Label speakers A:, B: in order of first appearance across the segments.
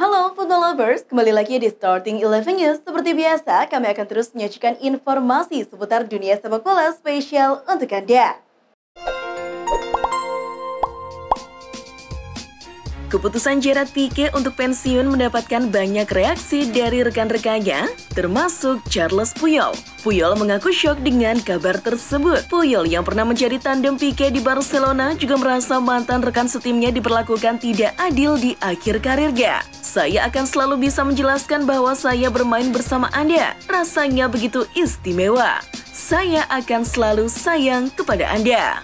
A: Halo football lovers, kembali lagi di Starting 11 News. Seperti biasa, kami akan terus menyajikan informasi seputar dunia sepak bola spesial untuk Anda. Keputusan Gerard Pique untuk pensiun mendapatkan banyak reaksi dari rekan-rekannya, termasuk Charles Puyol. Puyol mengaku syok dengan kabar tersebut. Puyol yang pernah menjadi tandem Pique di Barcelona juga merasa mantan rekan setimnya diperlakukan tidak adil di akhir karirnya. Saya akan selalu bisa menjelaskan bahwa saya bermain bersama Anda. Rasanya begitu istimewa. Saya akan selalu sayang kepada Anda.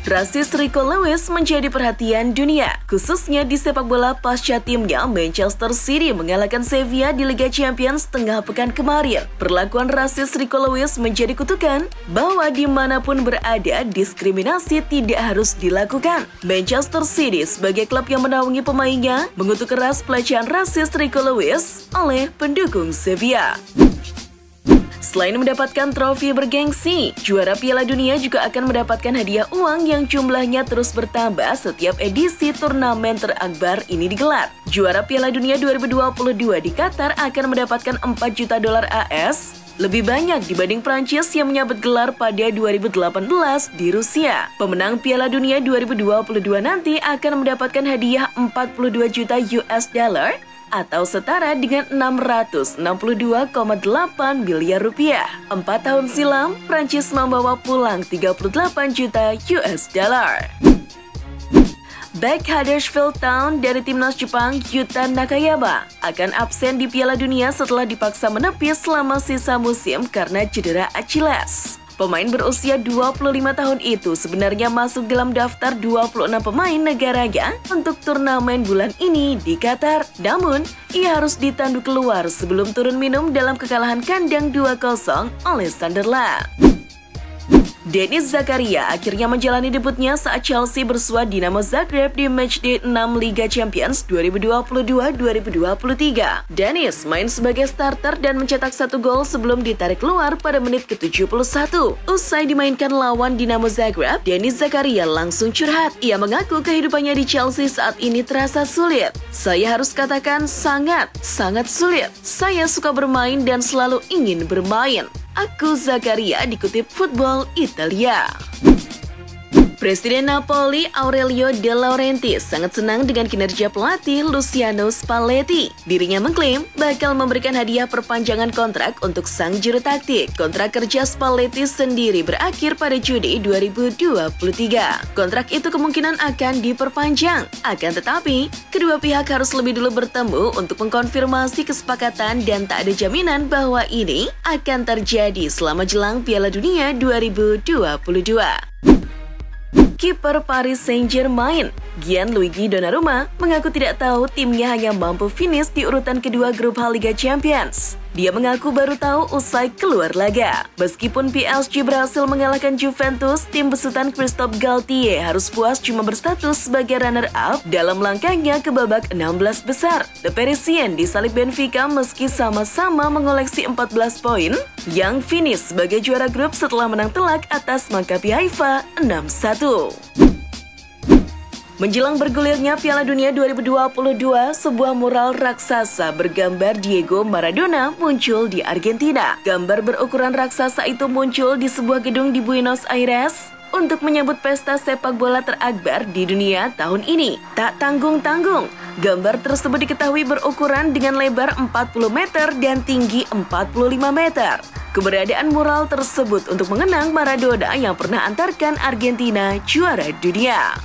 A: Rasis Rico Lewis menjadi perhatian dunia, khususnya di sepak bola pasca timnya Manchester City mengalahkan Sevilla di Liga Champions tengah pekan kemarin. Perlakuan rasis Rico Lewis menjadi kutukan bahwa dimanapun berada, diskriminasi tidak harus dilakukan. Manchester City sebagai klub yang menaungi pemainnya mengutuk keras pelecehan rasis Rico Lewis oleh pendukung Sevilla. Selain mendapatkan trofi bergengsi, juara Piala Dunia juga akan mendapatkan hadiah uang yang jumlahnya terus bertambah setiap edisi turnamen terakbar ini digelar. Juara Piala Dunia 2022 di Qatar akan mendapatkan 4 juta dolar AS, lebih banyak dibanding Prancis yang menyabet gelar pada 2018 di Rusia. Pemenang Piala Dunia 2022 nanti akan mendapatkan hadiah 42 juta US dollar atau setara dengan 662,8 miliar rupiah. 4 tahun silam, Prancis membawa pulang 38 juta US dollar. Back Huddersfield Town dari timnas Jepang Yuta Nakayama akan absen di Piala Dunia setelah dipaksa menepis selama sisa musim karena cedera Achilles. Pemain berusia 25 tahun itu sebenarnya masuk dalam daftar 26 pemain negaranya untuk turnamen bulan ini di Qatar. Namun, ia harus ditandu keluar sebelum turun minum dalam kekalahan kandang 2-0 oleh Sunderland. Denis Zakaria akhirnya menjalani debutnya saat Chelsea bersua Dinamo Zagreb di matchday 6 Liga Champions 2022-2023. Denis main sebagai starter dan mencetak 1 gol sebelum ditarik keluar pada menit ke-71. Usai dimainkan lawan Dinamo Zagreb, Denis Zakaria langsung curhat. Ia mengaku kehidupannya di Chelsea saat ini terasa sulit. Saya harus katakan sangat sulit. Saya suka bermain dan selalu ingin bermain. Aku Zakaria, dikutip Football Italia. Presiden Napoli Aurelio De Laurentiis sangat senang dengan kinerja pelatih Luciano Spalletti. Dirinya mengklaim bakal memberikan hadiah perpanjangan kontrak untuk sang juru taktik. Kontrak kerja Spalletti sendiri berakhir pada Juni 2023. Kontrak itu kemungkinan akan diperpanjang. Akan tetapi, kedua pihak harus lebih dulu bertemu untuk mengkonfirmasi kesepakatan dan tak ada jaminan bahwa ini akan terjadi selama jelang Piala Dunia 2022. Kiper Paris Saint-Germain, Gianluigi Donnarumma, mengaku tidak tahu timnya hanya mampu finish di urutan kedua grup H Liga Champions. Dia mengaku baru tahu usai keluar laga. Meskipun PSG berhasil mengalahkan Juventus, tim besutan Christophe Galtier harus puas cuma berstatus sebagai runner-up dalam langkahnya ke babak 16 besar. The Parisian disalip Benfica meski sama-sama mengoleksi 14 poin, yang finish sebagai juara grup setelah menang telak atas Maccabi Haifa 6-1. Menjelang bergulirnya Piala Dunia 2022, sebuah mural raksasa bergambar Diego Maradona muncul di Argentina. Gambar berukuran raksasa itu muncul di sebuah gedung di Buenos Aires untuk menyambut pesta sepak bola terakbar di dunia tahun ini. Tak tanggung-tanggung, gambar tersebut diketahui berukuran dengan lebar 40 meter dan tinggi 45 meter. Keberadaan mural tersebut untuk mengenang Maradona yang pernah antarkan Argentina juara dunia.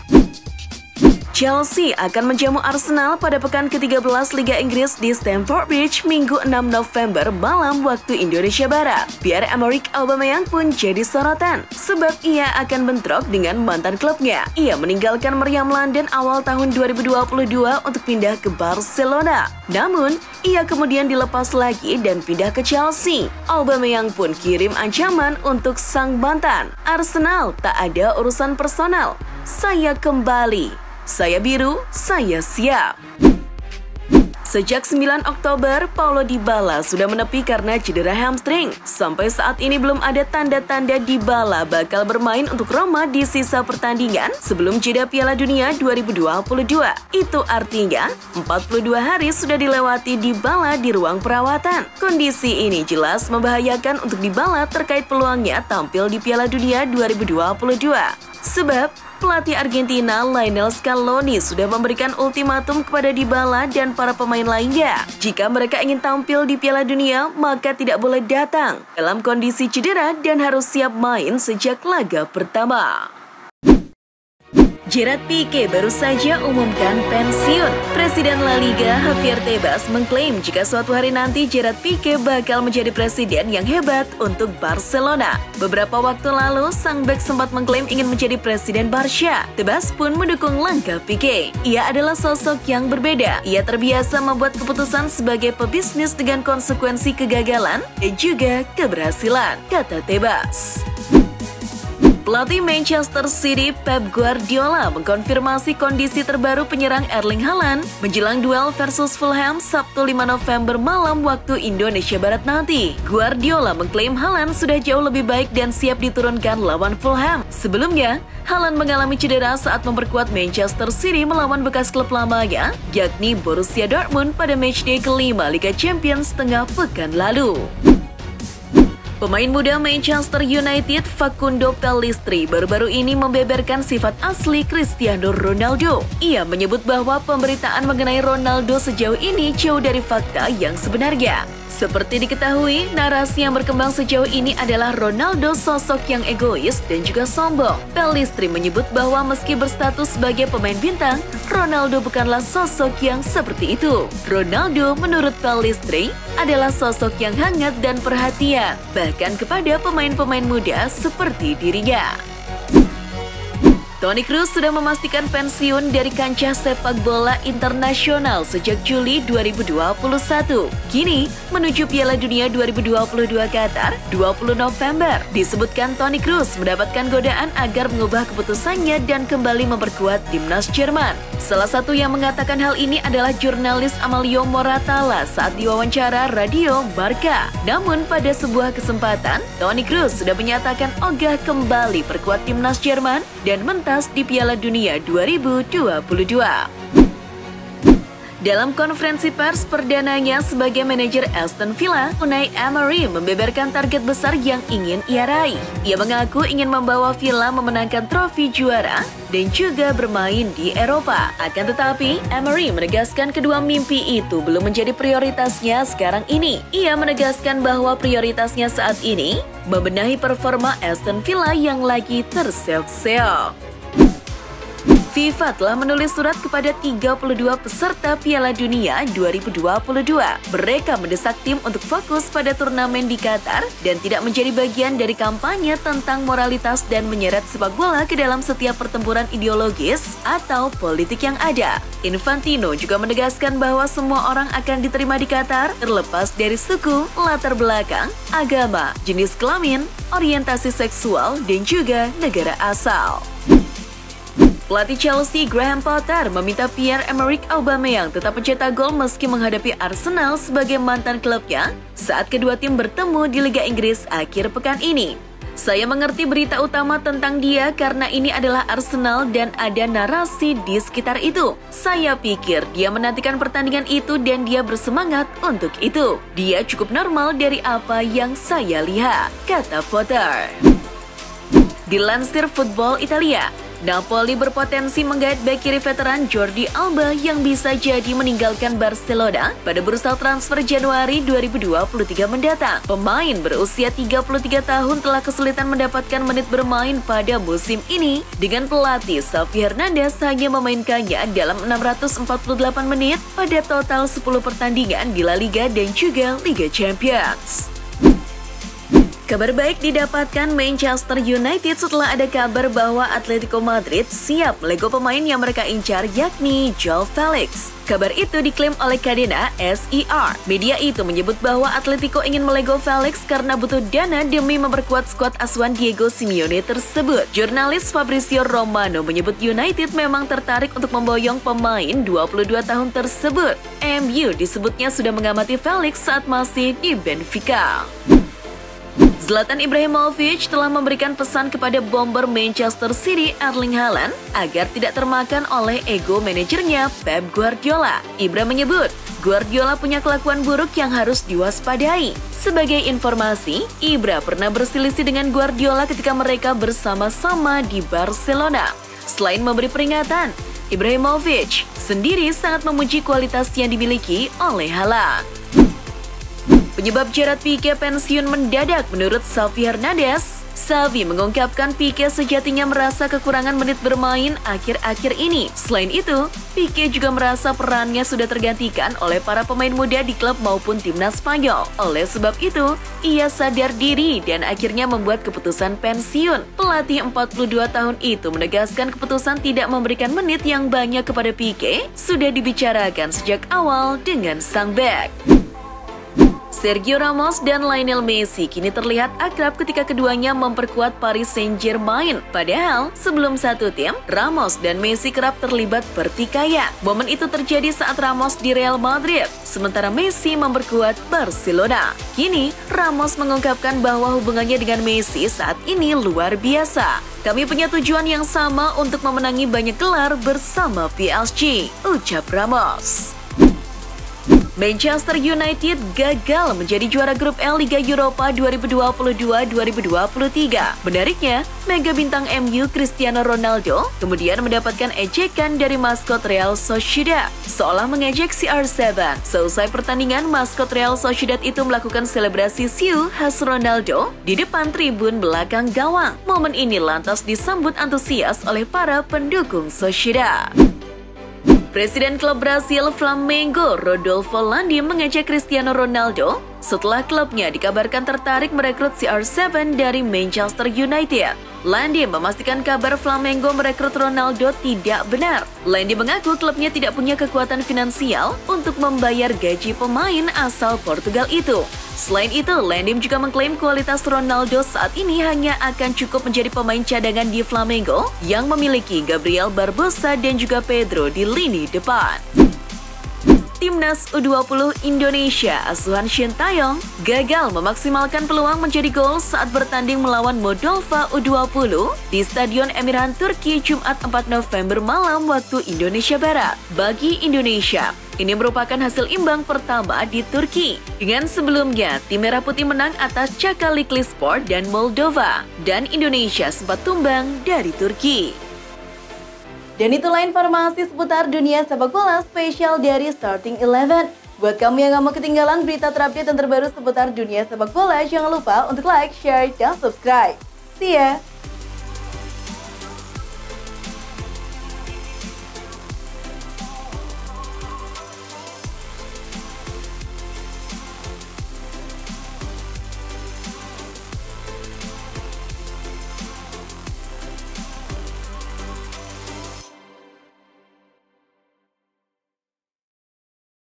A: Chelsea akan menjamu Arsenal pada pekan ke-13 Liga Inggris di Stamford Bridge Minggu 6 November malam waktu Indonesia Barat. Pierre-Emerick Aubameyang pun jadi sorotan sebab ia akan bentrok dengan mantan klubnya. Ia meninggalkan meriam London awal tahun 2022 untuk pindah ke Barcelona. Namun, ia kemudian dilepas lagi dan pindah ke Chelsea. Aubameyang pun kirim ancaman untuk sang mantan. Arsenal tak ada urusan personal. Saya kembali. Saya biru, saya siap. Sejak 9 Oktober, Paulo Dybala sudah menepi karena cedera hamstring. Sampai saat ini belum ada tanda-tanda Dybala bakal bermain untuk Roma di sisa pertandingan sebelum jeda Piala Dunia 2022. Itu artinya 42 hari sudah dilewati Dybala di ruang perawatan. Kondisi ini jelas membahayakan untuk Dybala terkait peluangnya tampil di Piala Dunia 2022. Sebab pelatih Argentina Lionel Scaloni sudah memberikan ultimatum kepada Dybala dan para pemain lainnya. Jika mereka ingin tampil di Piala Dunia, maka tidak boleh datang dalam kondisi cedera dan harus siap main sejak laga pertama. Gerard Pique baru saja umumkan pensiun. Presiden La Liga Javier Tebas mengklaim jika suatu hari nanti Gerard Pique bakal menjadi presiden yang hebat untuk Barcelona. Beberapa waktu lalu, sang bek sempat mengklaim ingin menjadi presiden Barca. Tebas pun mendukung langkah Pique. Ia adalah sosok yang berbeda. Ia terbiasa membuat keputusan sebagai pebisnis dengan konsekuensi kegagalan dan juga keberhasilan, kata Tebas. Pelatih Manchester City Pep Guardiola mengkonfirmasi kondisi terbaru penyerang Erling Haaland menjelang duel versus Fulham Sabtu 5 November malam waktu Indonesia Barat nanti. Guardiola mengklaim Haaland sudah jauh lebih baik dan siap diturunkan lawan Fulham. Sebelumnya, Haaland mengalami cedera saat memperkuat Manchester City melawan bekas klub lamanya, yakni Borussia Dortmund pada matchday kelima Liga Champions tengah pekan lalu. Pemain muda Manchester United Facundo Pellistri baru-baru ini membeberkan sifat asli Cristiano Ronaldo. Ia menyebut bahwa pemberitaan mengenai Ronaldo sejauh ini jauh dari fakta yang sebenarnya. Seperti diketahui, narasi yang berkembang sejauh ini adalah Ronaldo sosok yang egois dan juga sombong. Pellistri menyebut bahwa meski berstatus sebagai pemain bintang, Ronaldo bukanlah sosok yang seperti itu. Ronaldo menurut Pellistri adalah sosok yang hangat dan perhatian, bahkan kepada pemain-pemain muda seperti dirinya. Toni Kroos sudah memastikan pensiun dari kancah sepak bola internasional sejak Juli 2021. Kini, menuju Piala Dunia 2022 Qatar 20 November, disebutkan Toni Kroos mendapatkan godaan agar mengubah keputusannya dan kembali memperkuat timnas Jerman. Salah satu yang mengatakan hal ini adalah jurnalis Amalio Moratala saat diwawancara radio Marca. Namun pada sebuah kesempatan, Toni Kroos sudah menyatakan ogah kembali perkuat timnas Jerman dan di Piala Dunia 2022. Dalam konferensi pers perdananya sebagai manajer Aston Villa, Unai Emery membeberkan target besar yang ingin ia raih. Ia mengaku ingin membawa Villa memenangkan trofi juara dan juga bermain di Eropa. Akan tetapi, Emery menegaskan kedua mimpi itu belum menjadi prioritasnya sekarang ini. Ia menegaskan bahwa prioritasnya saat ini membenahi performa Aston Villa yang lagi terseok-seok. FIFA telah menulis surat kepada 32 peserta Piala Dunia 2022. Mereka mendesak tim untuk fokus pada turnamen di Qatar dan tidak menjadi bagian dari kampanye tentang moralitas dan menyeret sepak bola ke dalam setiap pertempuran ideologis atau politik yang ada. Infantino juga menegaskan bahwa semua orang akan diterima di Qatar terlepas dari suku, latar belakang, agama, jenis kelamin, orientasi seksual, dan juga negara asal. Pelatih Chelsea Graham Potter meminta Pierre-Emerick Aubameyang tetap mencetak gol meski menghadapi Arsenal sebagai mantan klubnya saat kedua tim bertemu di Liga Inggris akhir pekan ini. Saya mengerti berita utama tentang dia karena ini adalah Arsenal dan ada narasi di sekitar itu. Saya pikir dia menantikan pertandingan itu dan dia bersemangat untuk itu. Dia cukup normal dari apa yang saya lihat, kata Potter. Dilansir Football Italia, Napoli berpotensi menggait bek kiri veteran Jordi Alba yang bisa jadi meninggalkan Barcelona pada bursa transfer Januari 2023 mendatang. Pemain berusia 33 tahun telah kesulitan mendapatkan menit bermain pada musim ini dengan pelatih Xavi Hernandez hanya memainkannya dalam 648 menit pada total 10 pertandingan di La Liga dan juga Liga Champions. Kabar baik didapatkan Manchester United setelah ada kabar bahwa Atletico Madrid siap melego pemain yang mereka incar, yakni Joao Felix. Kabar itu diklaim oleh Cadena SER. Media itu menyebut bahwa Atletico ingin melego Felix karena butuh dana demi memperkuat skuad asuhan Diego Simeone tersebut. Jurnalis Fabrizio Romano menyebut United memang tertarik untuk memboyong pemain 22 tahun tersebut. MU disebutnya sudah mengamati Felix saat masih di Benfica. Zlatan Ibrahimovic telah memberikan pesan kepada bomber Manchester City Erling Haaland agar tidak termakan oleh ego manajernya Pep Guardiola. Ibra menyebut, Guardiola punya kelakuan buruk yang harus diwaspadai. Sebagai informasi, Ibra pernah berselisih dengan Guardiola ketika mereka bersama-sama di Barcelona. Selain memberi peringatan, Ibrahimovic sendiri sangat memuji kualitas yang dimiliki oleh Haaland. Penyebab Gerard Pique pensiun mendadak menurut Xavi Hernandez. Xavi mengungkapkan Pique sejatinya merasa kekurangan menit bermain akhir-akhir ini. Selain itu, Pique juga merasa perannya sudah tergantikan oleh para pemain muda di klub maupun timnas Spanyol. Oleh sebab itu, ia sadar diri dan akhirnya membuat keputusan pensiun. Pelatih 42 tahun itu menegaskan keputusan tidak memberikan menit yang banyak kepada Pique sudah dibicarakan sejak awal dengan sang bek. Sergio Ramos dan Lionel Messi kini terlihat akrab ketika keduanya memperkuat Paris Saint-Germain. Padahal, sebelum satu tim, Ramos dan Messi kerap terlibat pertikaian. Momen itu terjadi saat Ramos di Real Madrid, sementara Messi memperkuat Barcelona. Kini, Ramos mengungkapkan bahwa hubungannya dengan Messi saat ini luar biasa. Kami punya tujuan yang sama untuk memenangi banyak gelar bersama PSG, ucap Ramos. Manchester United gagal menjadi juara grup L Liga Eropa 2022-2023. Menariknya, mega bintang MU Cristiano Ronaldo kemudian mendapatkan ejekan dari maskot Real Sociedad, seolah mengejek CR7. Seusai pertandingan, maskot Real Sociedad itu melakukan selebrasi siu khas Ronaldo di depan tribun belakang gawang. Momen ini lantas disambut antusias oleh para pendukung Sociedad. Presiden klub Brasil Flamengo, Rodolfo Landim, mengejek Cristiano Ronaldo setelah klubnya dikabarkan tertarik merekrut CR7 dari Manchester United. Landim memastikan kabar Flamengo merekrut Ronaldo tidak benar. Landim mengaku klubnya tidak punya kekuatan finansial untuk membayar gaji pemain asal Portugal itu. Selain itu, Landim juga mengklaim kualitas Ronaldo saat ini hanya akan cukup menjadi pemain cadangan di Flamengo yang memiliki Gabriel Barbosa dan juga Pedro di lini depan. Timnas U20 Indonesia asuhan Shin Taeyong gagal memaksimalkan peluang menjadi gol saat bertanding melawan Moldova U20 di Stadion Emirhan Turki Jumat 4 November malam waktu Indonesia Barat. Bagi Indonesia, ini merupakan hasil imbang pertama di Turki. Dengan sebelumnya, tim Merah Putih menang atas Çakalıklıspor dan Moldova, dan Indonesia sempat tumbang dari Turki. Dan itulah informasi seputar dunia sepak bola spesial dari Starting 11. Buat kamu yang gak mau ketinggalan berita terupdate dan terbaru seputar dunia sepak bola, jangan lupa untuk like, share, dan subscribe. See ya!